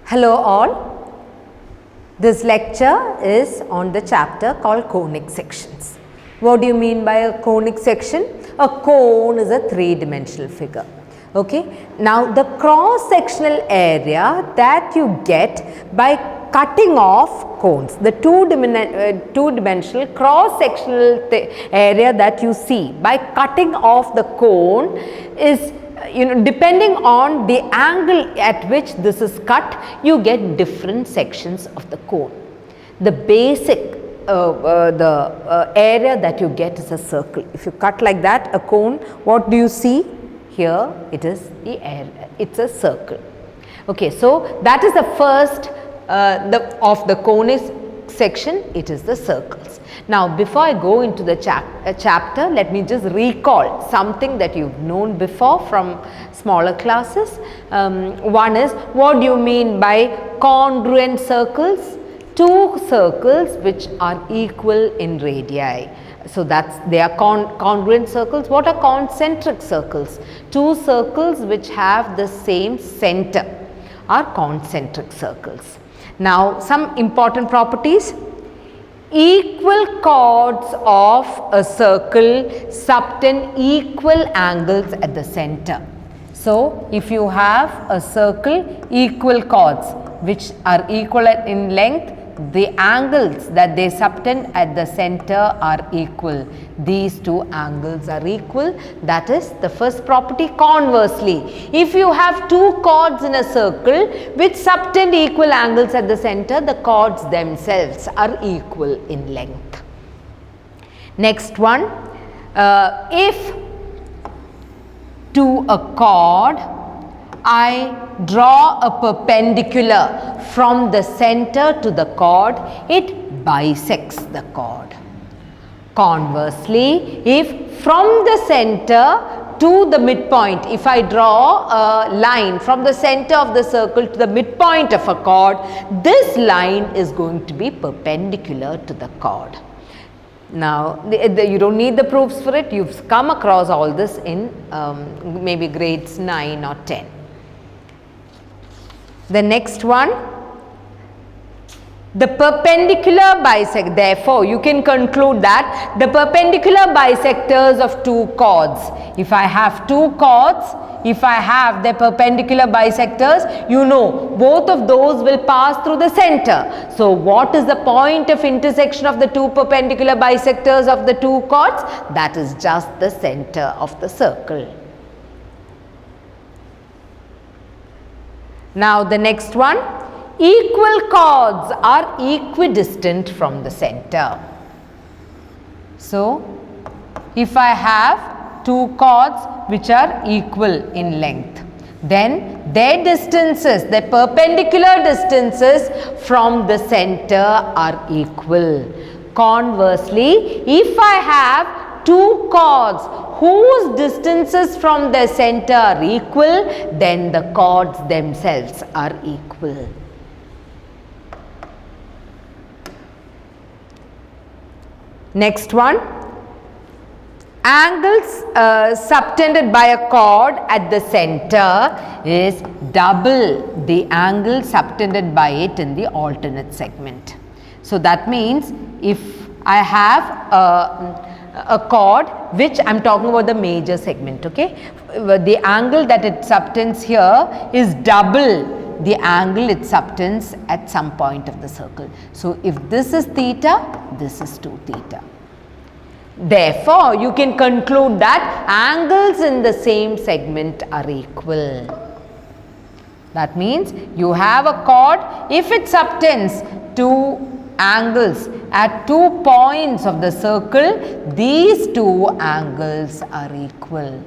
Hello all, this lecture is on the chapter called conic sections. What do you mean by a conic section? A cone is a three-dimensional figure. Okay. Now, the cross-sectional area that you get by cutting off cones, the two-dimensional cross-sectional area that you see by cutting off the cone is, depending on the angle at which this is cut, you get different sections of the cone. The basic area that you get is a circle. If you cut like that a cone, what do you see? Here it is the area, it's a circle. Okay, so that is the first of the conic section, it is the circles. Now, before I go into the chapter, let me just recall something that you've known before from smaller classes. One is, what do you mean by congruent circles? Two circles which are equal in radii. So, they are congruent circles. What are concentric circles? Two circles which have the same center are concentric circles. Now, some important properties. Equal chords of a circle subtend equal angles at the center. So, if you have a circle, equal chords which are equal in length, the angles that they subtend at the center are equal. These two angles are equal. That is the first property. Conversely, if you have two chords in a circle which subtend equal angles at the center, the chords themselves are equal in length. Next one, if to a chord I draw a perpendicular from the center to the chord, it bisects the chord. Conversely, if from the center to the midpoint, if I draw a line from the center of the circle to the midpoint of a chord, this line is going to be perpendicular to the chord. Now, you don't need the proofs for it, you've come across all this in maybe grades 9 or 10. The next one, the perpendicular bisect. Therefore, you can conclude that the perpendicular bisectors of two chords, if I have two chords, if I have the perpendicular bisectors, you know both of those will pass through the center. So, what is the point of intersection of the two perpendicular bisectors of the two chords? That is just the center of the circle. Now, the next one, equal chords are equidistant from the center. So, if I have two chords which are equal in length, then their distances, their perpendicular distances from the center are equal. Conversely, if I have two chords whose distances from the center are equal, then the chords themselves are equal. Next one, angles subtended by a chord at the center is double the angle subtended by it in the alternate segment. So, that means if I have a chord which I am talking about the major segment, okay, the angle that it subtends here is double the angle it subtends at some point of the circle. So, if this is theta, this is 2 theta. Therefore, you can conclude that angles in the same segment are equal. That means you have a chord, if it subtends two angles at 2 points of the circle, these two angles are equal.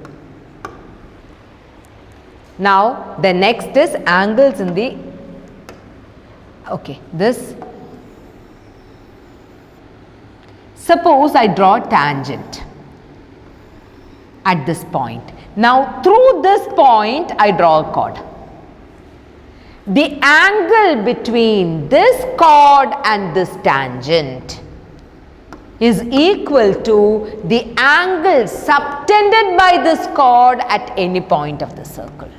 Now, the next is angles in the, okay, this. Suppose I draw a tangent at this point. Now, through this point, I draw a chord. The angle between this chord and this tangent is equal to the angle subtended by this chord at any point of the circle.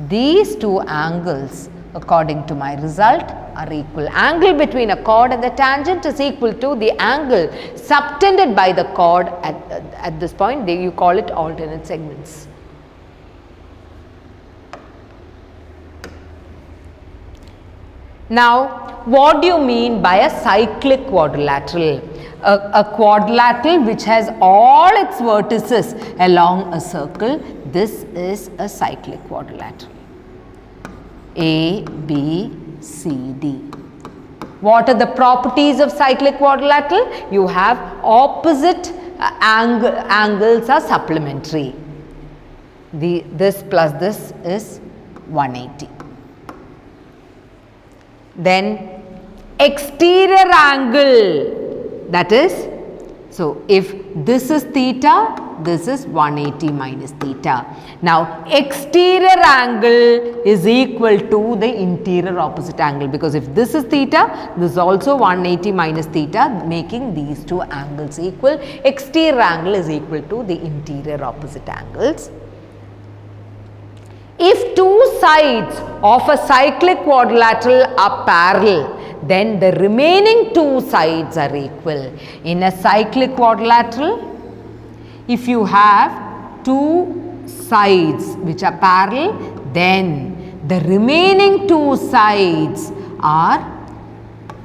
These two angles according to my result are equal. Angle between a chord and the tangent is equal to the angle subtended by the chord at this point. You call it alternate segments. Now, what do you mean by a cyclic quadrilateral? A quadrilateral which has all its vertices along a circle. This is a cyclic quadrilateral. A, B, C, D. What are the properties of cyclic quadrilateral? You have opposite angles are supplementary. This plus this is 180. Then exterior angle, that is, so if this is theta, this is 180 minus theta. Now exterior angle is equal to the interior opposite angle, because if this is theta, this is also 180 minus theta, making these two angles equal. Exterior angle is equal to the interior opposite angles. If two sides of a cyclic quadrilateral are parallel, then the remaining two sides are equal. In a cyclic quadrilateral, if you have two sides which are parallel, then the remaining two sides are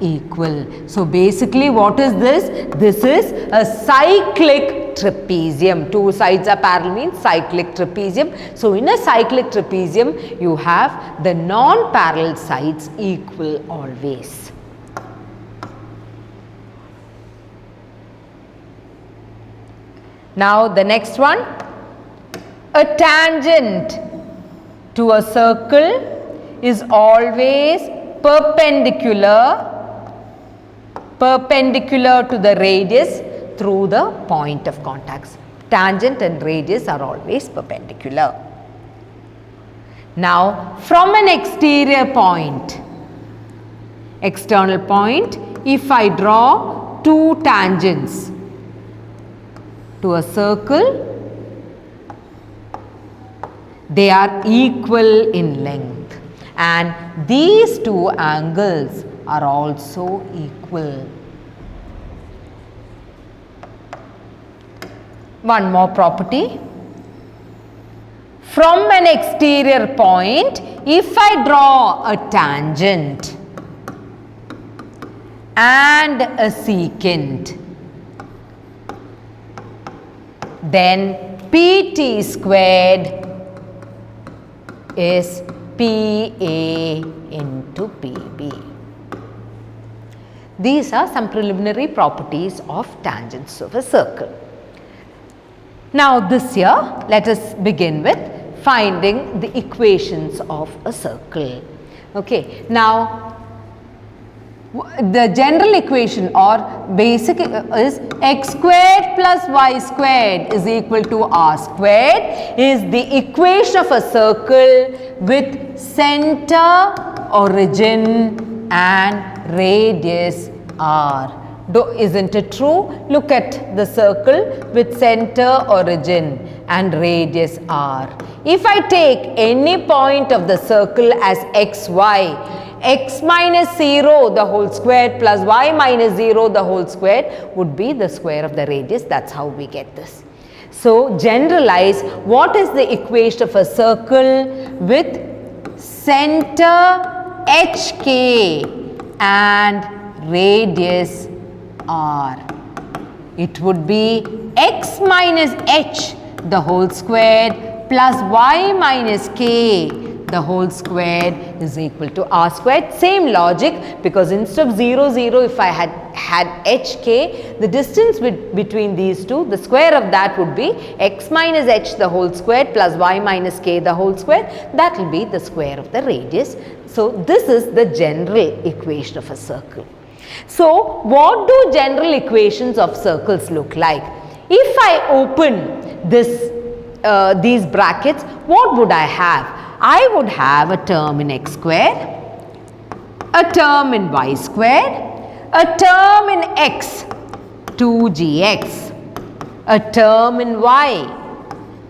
equal. So basically what is this? This is a cyclic trapezium. Two sides are parallel means cyclic trapezium. So in a cyclic trapezium you have the non-parallel sides equal always. Now the next one, a tangent to a circle is always perpendicular to the radius through the point of contacts. Tangent and radius are always perpendicular. Now from an exterior point, external point, if I draw two tangents to a circle, they are equal in length and these two angles are also equal. One more property. From an exterior point, if I draw a tangent and a secant, then PT squared is PA into PB. These are some preliminary properties of tangents of a circle. Now this year, let us begin with finding the equations of a circle. Okay. Now the general equation or basic is x squared plus y squared is equal to r squared, is the equation of a circle with center, origin and radius r. Isn't it true? Look at the circle with center, origin and radius r. If I take any point of the circle as xy, x minus 0 the whole squared plus y minus 0 the whole squared would be the square of the radius. That's how we get this. So generalize, what is the equation of a circle with center hk and radius r? It would be x minus h the whole squared plus y minus k the whole squared is equal to r squared. Same logic, because instead of 0, 0, if I had hk, the distance between these two, the square of that would be x minus h the whole squared plus y minus k the whole squared. That will be the square of the radius. So this is the general equation of a circle. So what do general equations of circles look like? If I open this these brackets, what would I have? I would have a term in x squared, a term in y squared, a term in x 2gx, a term in y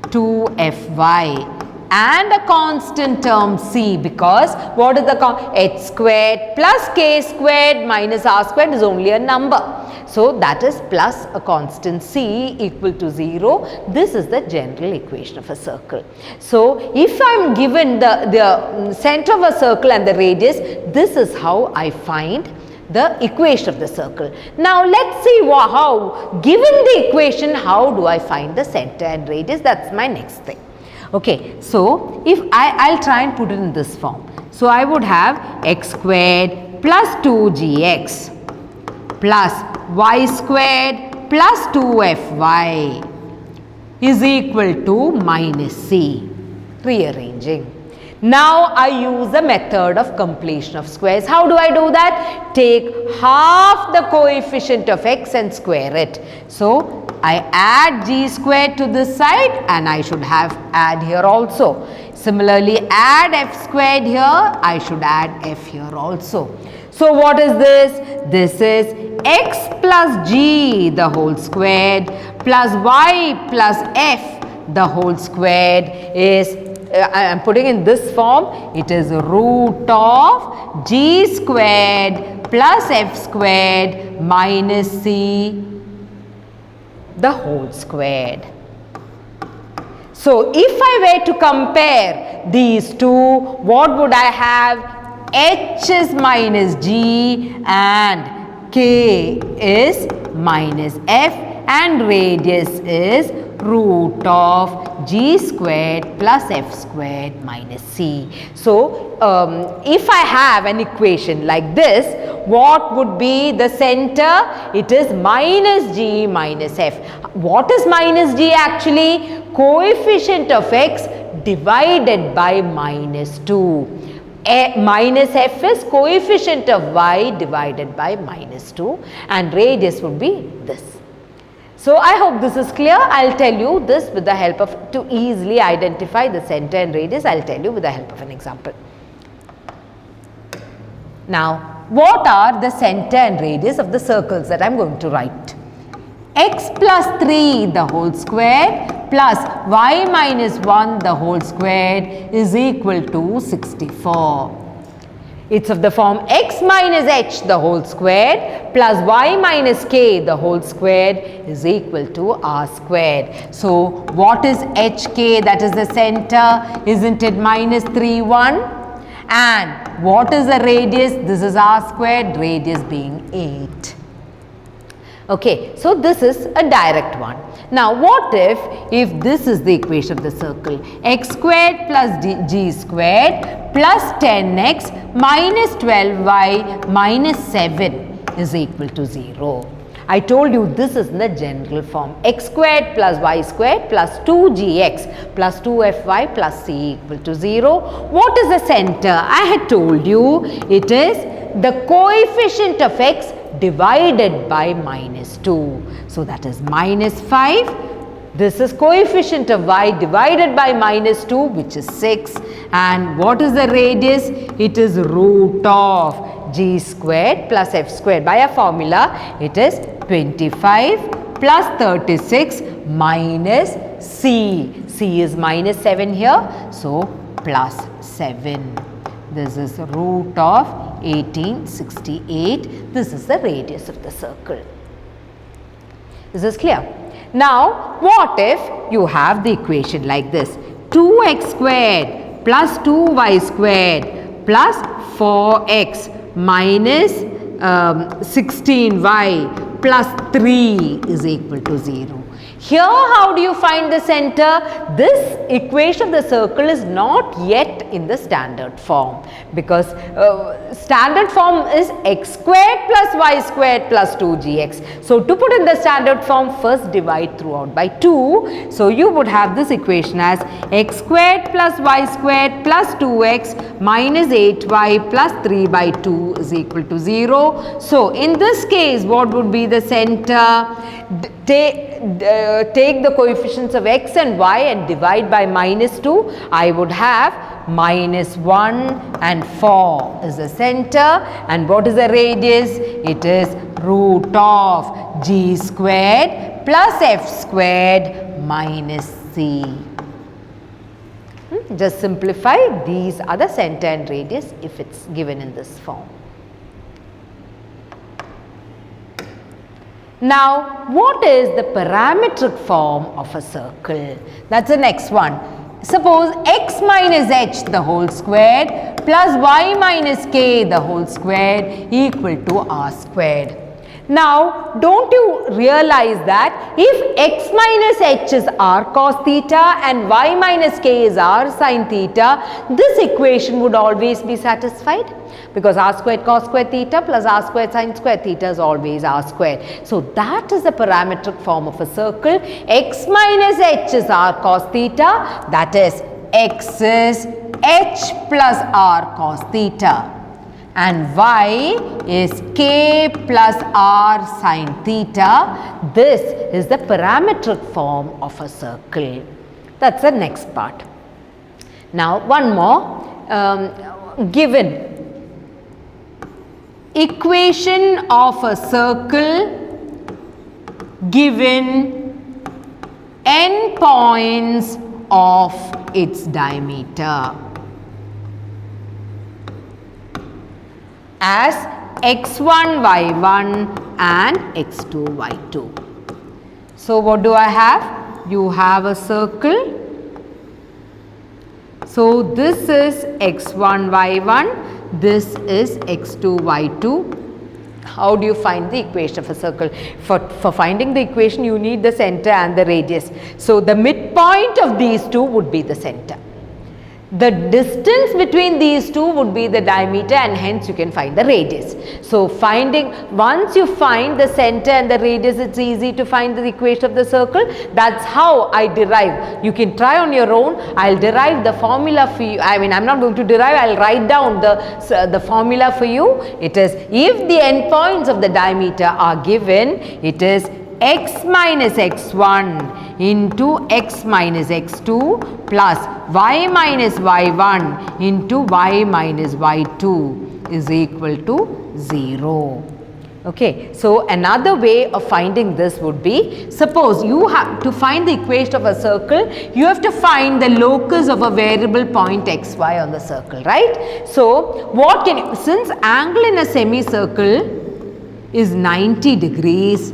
2fy and a constant term c, because what is the h squared plus k squared minus r squared is only a number. So, that is plus a constant c equal to 0. This is the general equation of a circle. So, if I am given the center of a circle and the radius, this is how I find the equation of the circle. Now, let us see how, given the equation, how do I find the center and radius? That is my next thing. Okay. So, if I will try and put it in this form. So, I would have x squared plus 2gx plus y squared plus 2fy is equal to minus c. Rearranging. Now, I use the method of completion of squares. How do I do that? Take half the coefficient of x and square it. So, I add g squared to this side and I should have add here also. Similarly, add f squared here, I should add f here also. So, what is this? This is x plus g the whole squared plus y plus f the whole squared is, I am putting in this form, it is root of g squared plus f squared minus c the whole squared. So, if I were to compare these two, what would I have? H is minus g and k is minus f and radius is root of g squared plus f squared minus c. So, if I have an equation like this, what would be the center? It is minus g minus f. What is minus g actually? Coefficient of x divided by minus 2. Minus f is coefficient of y divided by minus 2 and radius would be this. So, I hope this is clear. I will tell you this with the help of, to easily identify the center and radius, I will tell you with the help of an example. Now, what are the center and radius of the circles that I am going to write? X plus 3 the whole squared plus y minus 1 the whole squared is equal to 64. It is of the form x minus h the whole squared plus y minus k the whole squared is equal to r squared. So, what is hk? That is the center, isn't it? Minus 3, 1. And what is the radius? This is r squared, radius being 8. Okay, so this is a direct one. Now, what if this is the equation of the circle? X squared plus g squared plus 10x minus 12y minus 7 is equal to 0. I told you this is in the general form. X squared plus y squared plus 2gx plus 2fy plus c equal to 0. What is the center? I had told you it is the coefficient of x divided by minus 2. So, that is minus 5. This is coefficient of y divided by minus 2, which is 6. And what is the radius? It is root of g squared plus f squared. By a formula, it is 25 plus 36 minus c. C is minus 7 here. So, plus 7. This is root of 1868. This is the radius of the circle. Is this clear? Now, what if you have the equation like this? 2x squared plus 2y squared plus 4x minus 16y plus 3 is equal to 0. Here, how do you find the center? This equation of the circle is not yet in the standard form, because standard form is x squared plus y squared plus 2gx. So, to put in the standard form, first divide throughout by 2. So, you would have this equation as x squared plus y squared plus 2x minus 8y plus 3 by 2 is equal to 0. So, in this case, what would be the center? Take the coefficients of x and y and divide by minus 2. I would have minus 1 and 4 is the center. And what is the radius? It is root of g squared plus f squared minus c. Just simplify, these are the center and radius if it's given in this form. Now, what is the parametric form of a circle? That's the next one. Suppose x minus h the whole squared plus y minus k the whole squared equal to r squared. Now, don't you realize that if x minus h is r cos theta and y minus k is r sin theta, this equation would always be satisfied, because r squared cos squared theta plus r squared sin squared theta is always r squared. So, that is the parametric form of a circle. X minus h is r cos theta, that is x is h plus r cos theta, and y is k plus r sin theta. This is the parametric form of a circle. That's the next part. Now, one more, given equation of a circle given n points of its diameter as x1 y1 and x2 y2. So, what do I have? You have a circle. So, this is x1 y1, this is x2 y2. How do you find the equation of a circle? For finding the equation, you need the center and the radius. So, the midpoint of these two would be the center. The distance between these two would be the diameter, and hence you can find the radius. So, once you find the center and the radius, it's easy to find the equation of the circle. That's how I derive. You can try on your own. I'll derive the formula for you. I mean, I'm not going to derive, I'll write down the formula for you. It is, if the endpoints of the diameter are given, it is x minus x1 into x minus x2 plus y minus y1 into y minus y2 is equal to 0. Okay. So, another way of finding this would be, suppose you have to find the equation of a circle, you have to find the locus of a variable point xy on the circle, right. So, what can you, since angle in a semicircle is 90 degrees,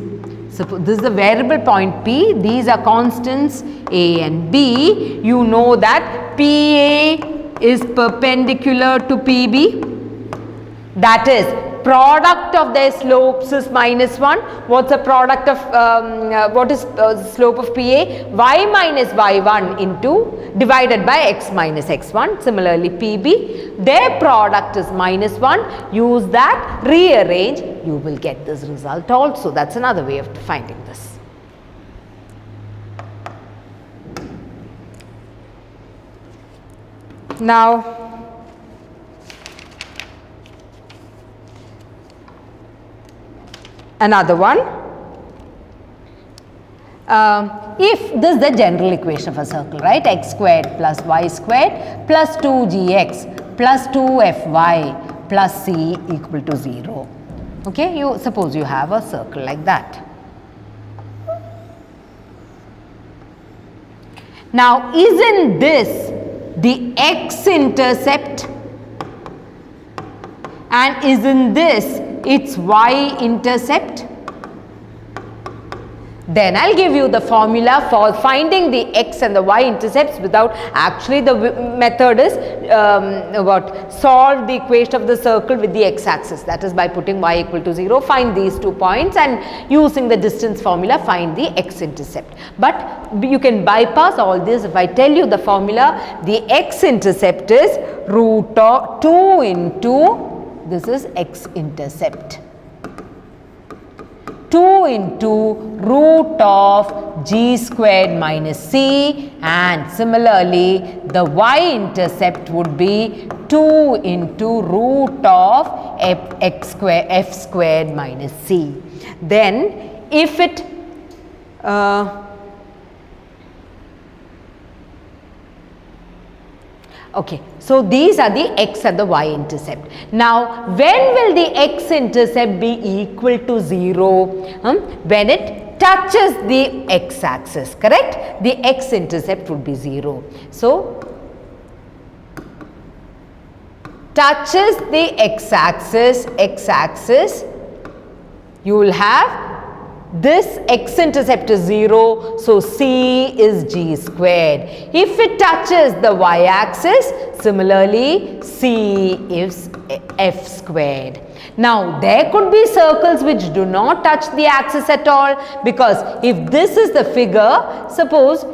suppose this is the variable point P, these are constants A and B. You know that PA is perpendicular to PB, that is product of their slopes is -1. What's the product of what is slope of PA? Y minus y1 into divided by x minus x1. Similarly, PB, their product is -1. Use that, rearrange, you will get this result also. That's another way of finding this. Now, another one, if this is the general equation of a circle, right, x squared plus y squared plus 2gx plus 2fy plus c equal to 0. Okay, you suppose you have a circle like that. Now, isn't this the x-intercept, and isn't this its y-intercept? Then I'll give you the formula for finding the x and the y-intercepts without, actually the method is solve the equation of the circle with the x-axis, that is by putting y equal to 0, find these 2 points, and using the distance formula find the x-intercept. But you can bypass all this. If I tell you the formula, the x-intercept is root of 2 into, this is x-intercept, 2 into root of g squared minus c, and similarly the y-intercept would be 2 into root of f squared minus c. Then if it okay, so these are the x and the y-intercept. Now, when will the x-intercept be equal to 0? When it touches the x-axis, correct? The x-intercept would be 0. So, touches the x-axis, you will have this x-intercept is 0, so c is g squared. If it touches the y-axis, similarly c is f squared. Now, there could be circles which do not touch the axis at all, because if this is the figure, suppose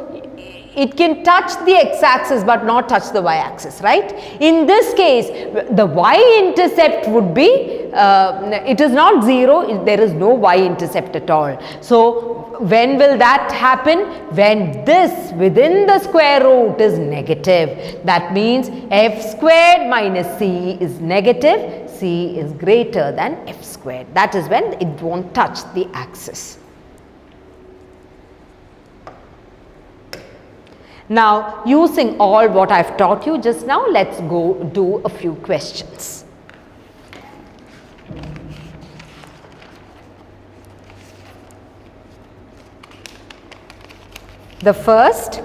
it can touch the x-axis but not touch the y-axis, right? In this case, the y-intercept would be, it is not 0, there is no y-intercept at all. So, when will that happen? When this within the square root is negative. That means f squared minus c is negative, c is greater than f squared. That is when it won't touch the axis. Now, using all what I have taught you just now, let us go do a few questions. The first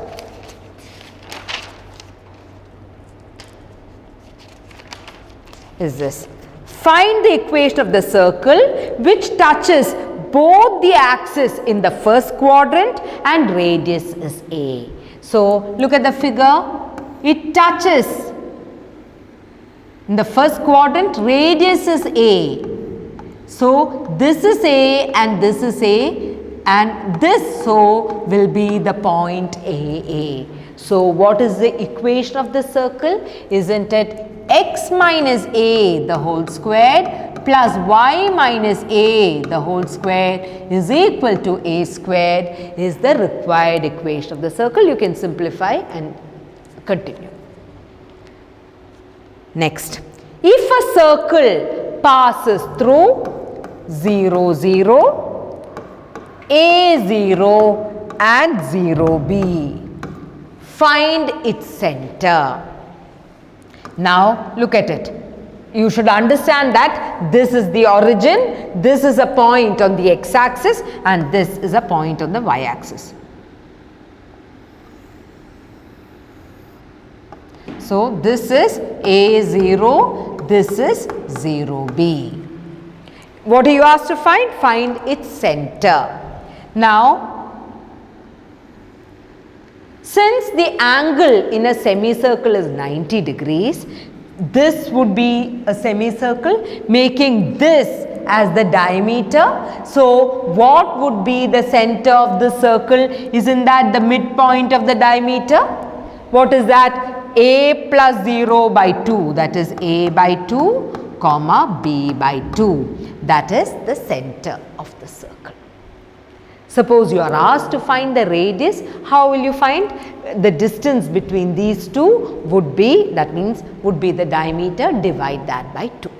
is this. Find the equation of the circle which touches both the axis in the first quadrant and radius is a. So, look at the figure, it touches in the first quadrant, radius is a. So, this is a and this is a, and this so will be the point AA. So, what is the equation of the circle? Isn't it x minus a the whole squared plus y minus a the whole square is equal to a squared is the required equation of the circle. You can simplify and continue. Next, if a circle passes through 0, 0, A0 and 0B, find its center. Now, look at it. You should understand that this is the origin, this is a point on the x-axis and this is a point on the y-axis. So, this is A0, this is 0B. What are you asked to find? Find its center. Now, since the angle in a semicircle is 90 degrees, this would be a semicircle making this as the diameter. So, what would be the center of the circle? Isn't that the midpoint of the diameter? What is that? A plus 0 by 2, that is A by 2 comma B by 2, that is the center of the circle. Suppose you are asked to find the radius, how will you find? The distance between these two would be, that means would be the diameter, divide that by 2.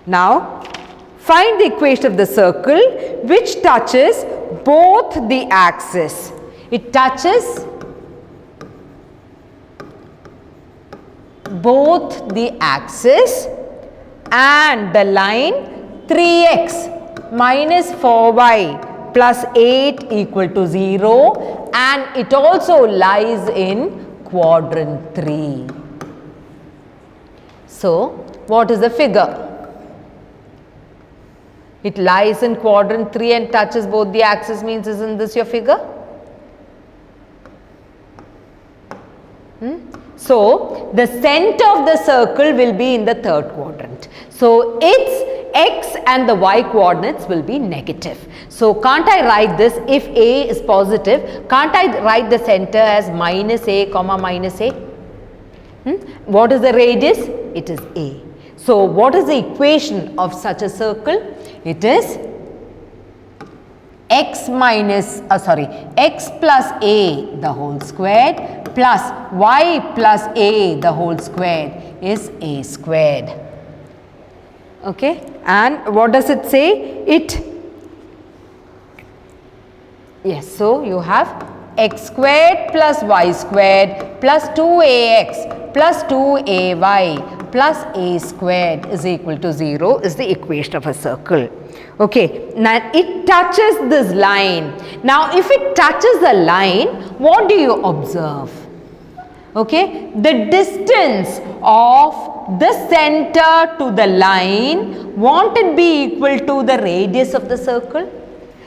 Now, find the equation of the circle which touches both the axes. It touches both the axis and the line 3x minus 4y plus 8 equal to 0, and it also lies in quadrant 3. So, what is the figure? It lies in quadrant 3 and touches both the axes, means isn't this your figure? So, the center of the circle will be in the third quadrant. So, its x and the y coordinates will be negative. So, can't I write this, if a is positive, can't I write the center as minus a comma minus a? What is the radius? It is a. So, what is the equation of such a circle? It is x plus a the whole squared plus y plus a the whole squared is a squared. Okay, and what does it say? Yes, so you have x squared plus y squared plus 2ax plus 2ay plus a squared is equal to 0 is the equation of a circle. Okay, now it touches this line. Now if it touches the line, what do you observe? Okay, the distance of the center to the line, won't it be equal to the radius of the circle?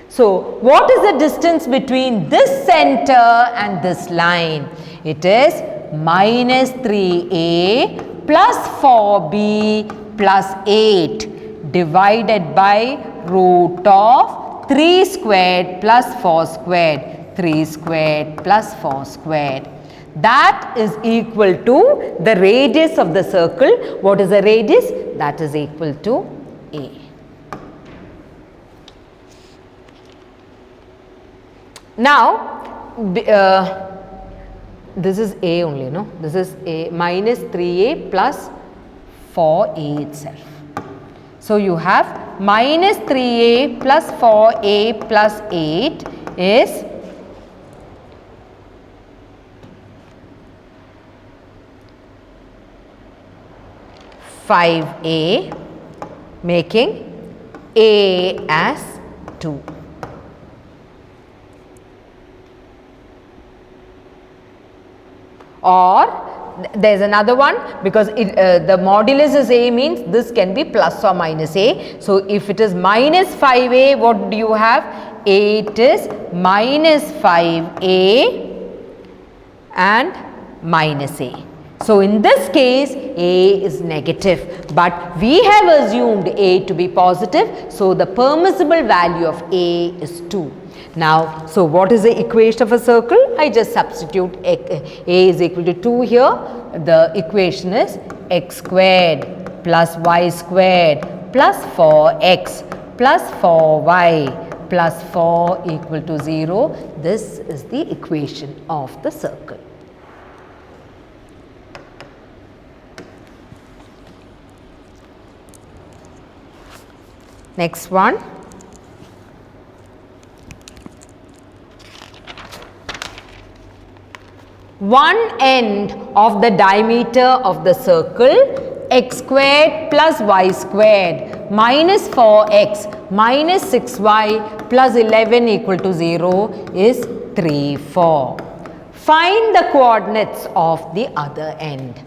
So what is the distance between this center and this line? It is minus 3a plus 4b plus 8 divided by root of 3 squared plus 4 squared, 3 squared plus 4 squared. That is equal to the radius of the circle. What is the radius? That is equal to a. Now, this is a only, no? This is a minus 3a plus 4a itself. So, you have minus 3a plus 4a plus 8 is 5a, making a as 2. Or there is another one, because the modulus is a, means this can be plus or minus a. So, if it is minus 5a, what do you have? It is minus 5a and minus a. So, in this case a is negative, but we have assumed a to be positive. So, the permissible value of a is 2. Now, so what is the equation of a circle? I just substitute a is equal to 2 here. The equation is x squared plus y squared plus 4x plus 4y plus 4 equal to 0. This is the equation of the circle. Next one. One end of the diameter of the circle x squared plus y squared minus 4x minus 6y plus 11 equal to 0 is 3, 4. Find the coordinates of the other end.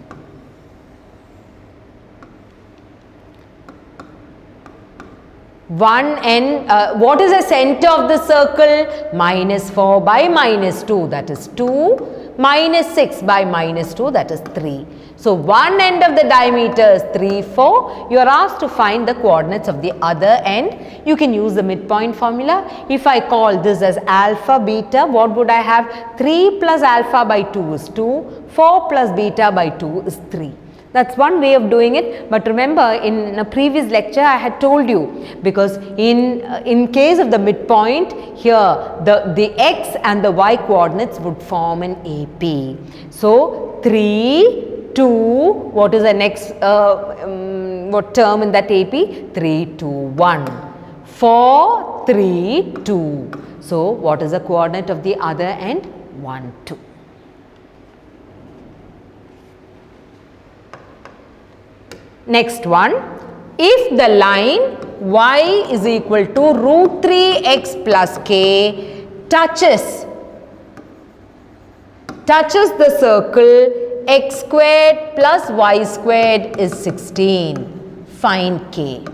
One end, what is the center of the circle? Minus 4 by minus 2, that is 2, minus 6 by minus 2, that is 3. So, one end of the diameter is 3, 4. You are asked to find the coordinates of the other end. You can use the midpoint formula. If I call this as alpha, beta, what would I have? 3 plus alpha by 2 is 2, 4 plus beta by 2 is 3. That's one way of doing it, but remember in a previous lecture I had told you, because in case of the midpoint here the x and the y coordinates would form an AP. So, 3, 2, what is the next what term in that AP? 3, 2, 1. 4, 3, 2. So, what is the coordinate of the other end? 1, 2. Next one, if the line y is equal to root 3x plus k touches the circle x squared plus y squared is 16, find k.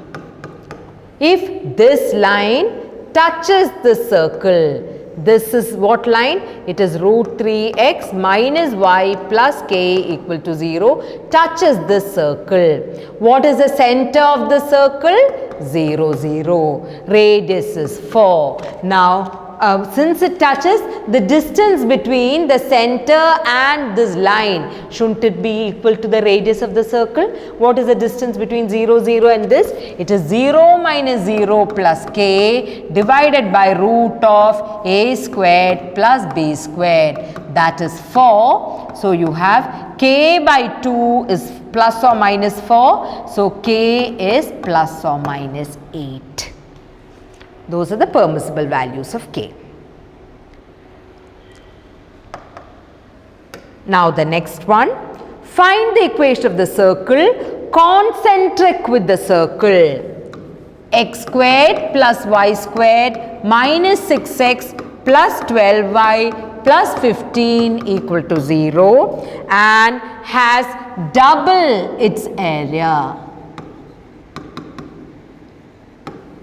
If this line touches the circle, this is what line? It is root 3x minus y plus k equal to 0, touches this circle. What is the center of the circle? 0, 0. Radius is 4. Now, since it touches, the distance between the center and this line, shouldn't it be equal to the radius of the circle? What is the distance between 0, 0 and this? It is 0 minus 0 plus k divided by root of a squared plus b squared, that is 4. So, you have k by 2 is plus or minus 4. So, k is plus or minus 8. Those are the permissible values of k. Now, the next one, find the equation of the circle concentric with the circle. X squared plus y squared minus 6x plus 12y plus 15 equal to 0 and has double its area.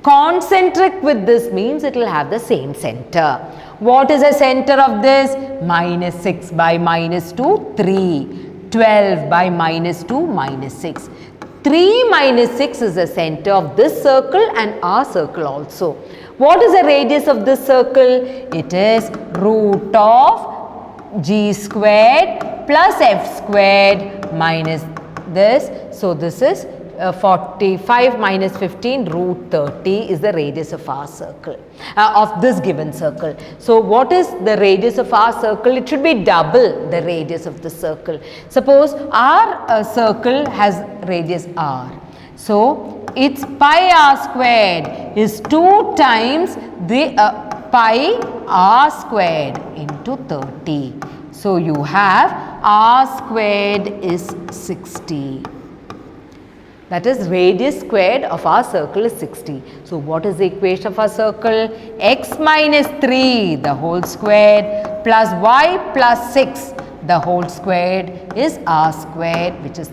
Concentric with this means it will have the same center. What is the center of this? Minus 6 by minus 2, 3. 12 by minus 2, minus 6. 3 minus 6 is the center of this circle and our circle also. What is the radius of this circle? It is root of g squared plus f squared minus this. So, this is 45 minus 15 root 30 is the radius of our circle, of this given circle. So, what is the radius of our circle? It should be double the radius of the circle. Suppose our circle has radius r. So, its pi r squared is 2 times the pi r squared into 30. So, you have r squared is 60. That is, radius squared of our circle is 60. So, what is the equation of our circle? X minus 3 the whole squared plus y plus 6 the whole squared is r squared, which is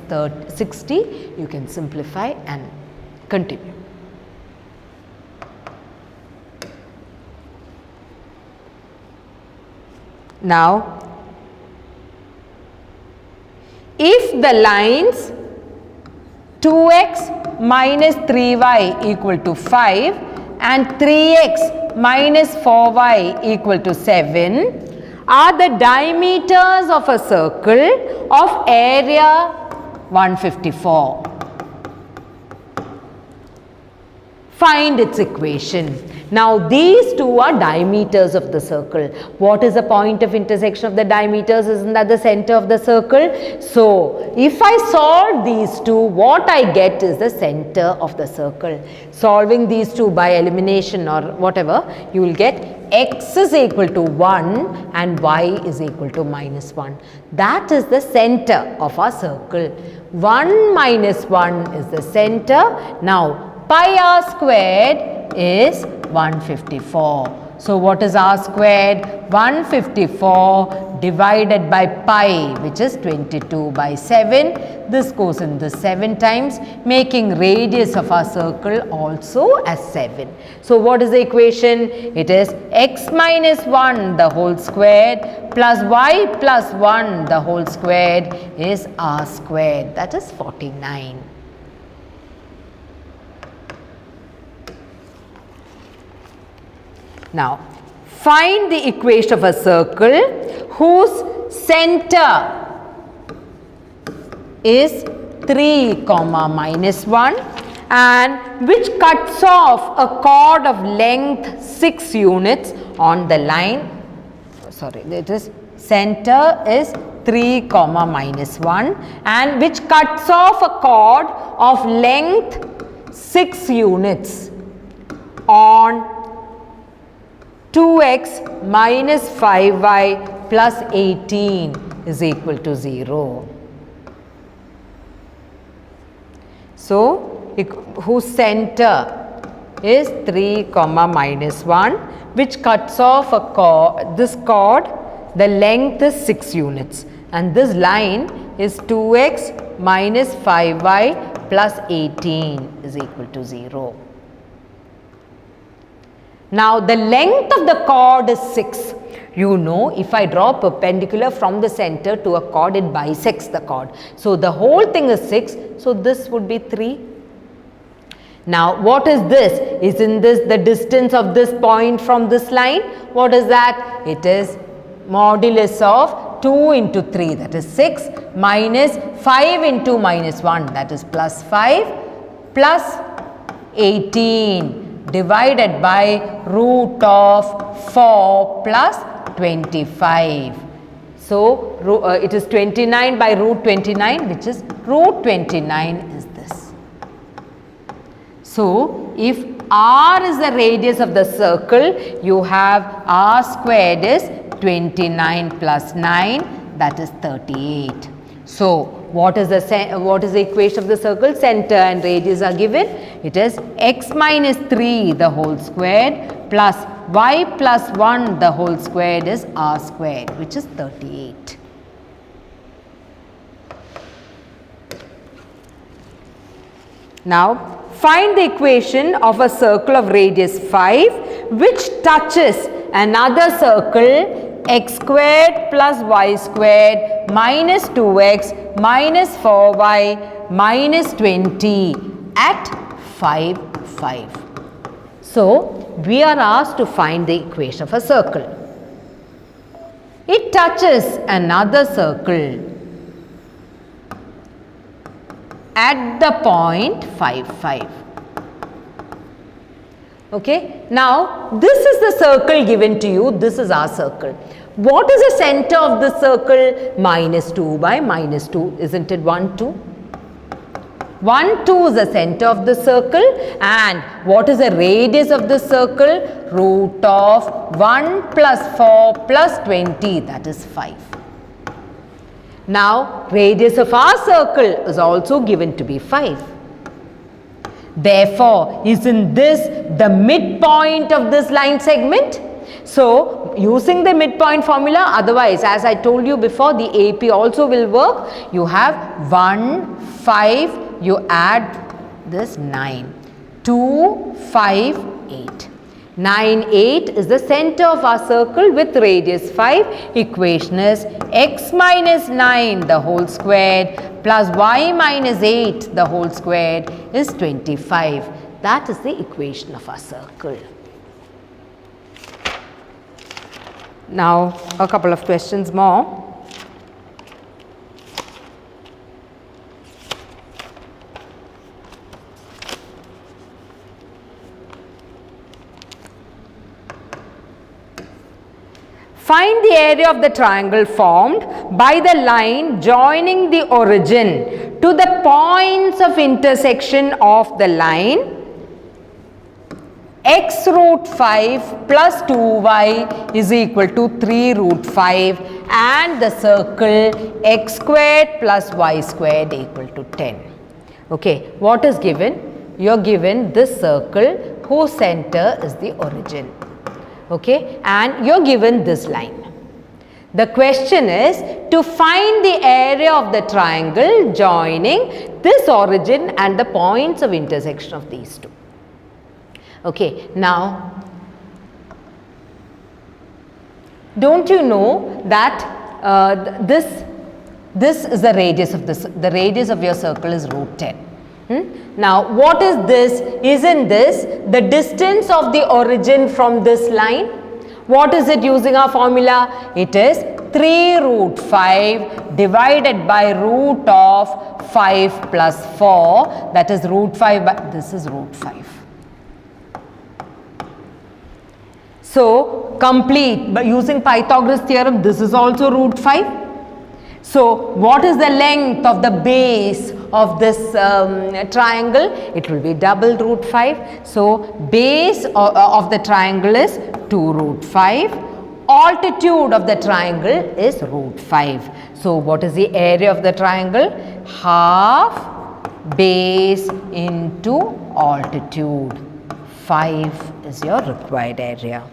60. You can simplify and continue. Now, if the lines 2x minus 3y equal to 5 and 3x minus 4y equal to 7 are the diameters of a circle of area 154. Find its equation. Now, these two are diameters of the circle. What is the point of intersection of the diameters? Isn't that the center of the circle? So, if I solve these two, what I get is the center of the circle. Solving these two by elimination or whatever, you will get x is equal to 1 and y is equal to minus 1. That is the center of our circle. 1 minus 1 is the center. Now, pi r squared is 154. So, what is r squared? 154 divided by pi, which is 22 by 7. This goes in the 7 times, making radius of our circle also as 7. So, what is the equation? It is x minus 1 the whole squared plus y plus 1 the whole squared is r squared. That is 49. Now, find the equation of a circle whose center is 3 comma minus 1 and which cuts off a chord of length 6 units on the line. Sorry, it is center is 3 comma minus 1 and which cuts off a chord of length 6 units on 2x minus 5y plus 18 is equal to 0. So, whose center is 3 comma minus 1, which cuts off a chord, this chord, the length is 6 units and this line is 2x minus 5y plus 18 is equal to 0. Now, the length of the chord is 6. You know, if I draw perpendicular from the center to a chord, it bisects the chord. So, the whole thing is 6. So, this would be 3. Now, what is this? Isn't this the distance of this point from this line? What is that? It is modulus of 2 into 3, that is 6, minus 5 into minus 1, that is plus 5, plus 18. Divided by root of 4 plus 25. So, it is 29 by root 29, which is root 29 is this. So, if r is the radius of the circle, you have r squared is 29 plus 9, that is 38. So, what is the equation of the circle? Center and radius are given. It is x minus 3 the whole squared plus y plus 1 the whole squared is r squared, which is 38. Now, find the equation of a circle of radius 5 which touches another circle x squared plus y squared minus 2x minus 4y minus 20 at 5, 5. So, we are asked to find the equation of a circle. It touches another circle at the point 5, 5. Okay. Now, this is the circle given to you. This is our circle. What is the center of the circle? Minus 2 by minus 2. Isn't it 1, 2? 1, 2 is the center of the circle. And what is the radius of the circle? Root of 1 plus 4 plus 20. That is 5. Now, radius of our circle is also given to be 5. Therefore, isn't this the midpoint of this line segment? So, using the midpoint formula, otherwise as I told you before, the AP also will work. You have 1, 5, you add this 9, 2, 5, 8. 9, 8 is the center of our circle with radius 5. Equation is x minus 9 the whole squared plus y minus 8 the whole squared is 25. That is the equation of our circle. Now, a couple of questions more. Find the area of the triangle formed by the line joining the origin to the points of intersection of the line x root 5 plus 2y is equal to 3 root 5 and the circle x squared plus y squared equal to 10. Okay, what is given? You are given this circle whose center is the origin. Okay, and you are given this line. The question is to find the area of the triangle joining this origin and the points of intersection of these two. Okay, now don't you know that this is the radius of this, the radius of your circle is root 10. Now, what is this? Isn't this the distance of the origin from this line? What is it using our formula? It is 3 root 5 divided by root of 5 plus 4, that is root 5 by, this is root 5. So, complete by using Pythagoras theorem, this is also root 5. So, what is the length of the base of this triangle? It will be double root 5. So, base of the triangle is 2 root 5. Altitude of the triangle is root 5. So, what is the area of the triangle? Half base into altitude. 5 is your required area.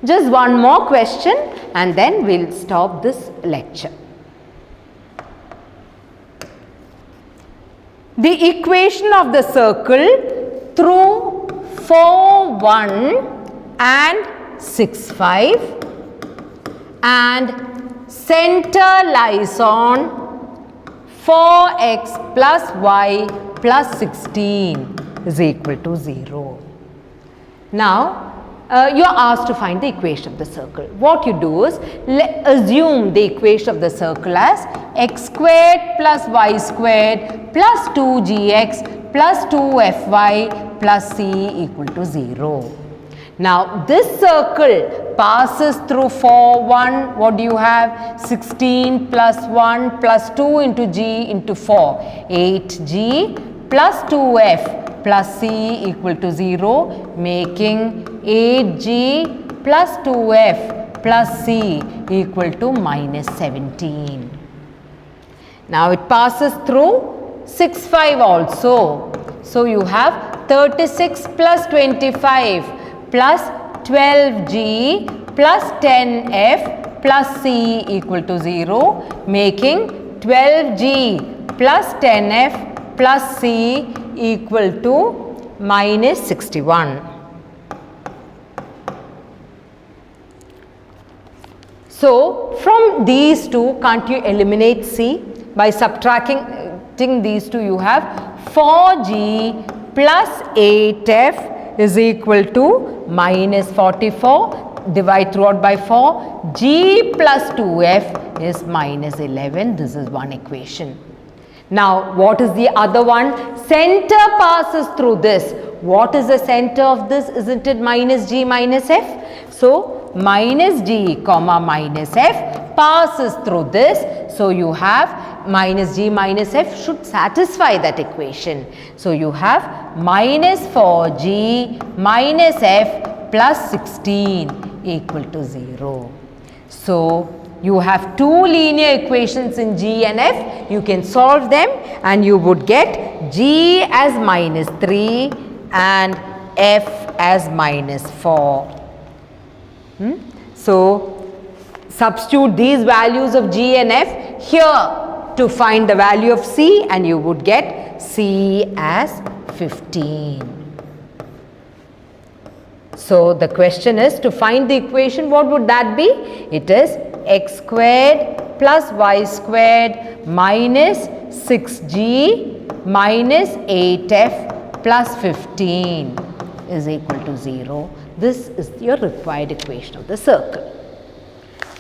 Just one more question and then we will stop this lecture. The equation of the circle through 4, 1 and 6, 5 and center lies on 4x plus y plus 16 is equal to 0. Now, you are asked to find the equation of the circle. What you do is assume the equation of the circle as x squared plus y squared plus 2gx plus 2fy plus c equal to 0. Now, this circle passes through 4, 1. What do you have? 16 plus 1 plus 2 into g into 4. 8g plus 2f plus c equal to 0, making 8g plus 2f plus c equal to minus 17. Now it passes through 6, 5 also. So you have 36 plus 25 plus 12G plus 10F plus C equal to 0, making 12G plus 10F plus C equal to minus 61. So from these two, can't you eliminate C? By subtracting these two, you have 4G plus 8F is equal to minus 44. Divide throughout by 4. G plus 2F is minus 11. This is one equation. Now, what is the other one? Center passes through this. What is the center of this? Isn't it minus G minus F? So, minus G comma minus F passes through this. So, you have minus G minus F should satisfy that equation. So, you have minus 4G minus F plus 16 equal to 0. So, you have two linear equations in G and F. You can solve them and you would get G as minus 3 and F as minus 4. So, substitute these values of G and F here to find the value of C and you would get C as 15. So, the question is to find the equation, what would that be? It is x squared plus y squared minus 6g minus 8f plus 15 is equal to 0. This is your required equation of the circle.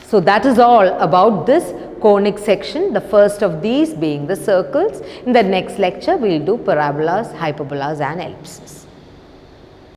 So, that is all about this conic section, the first of these being the circles. In the next lecture, we will do parabolas, hyperbolas and ellipses.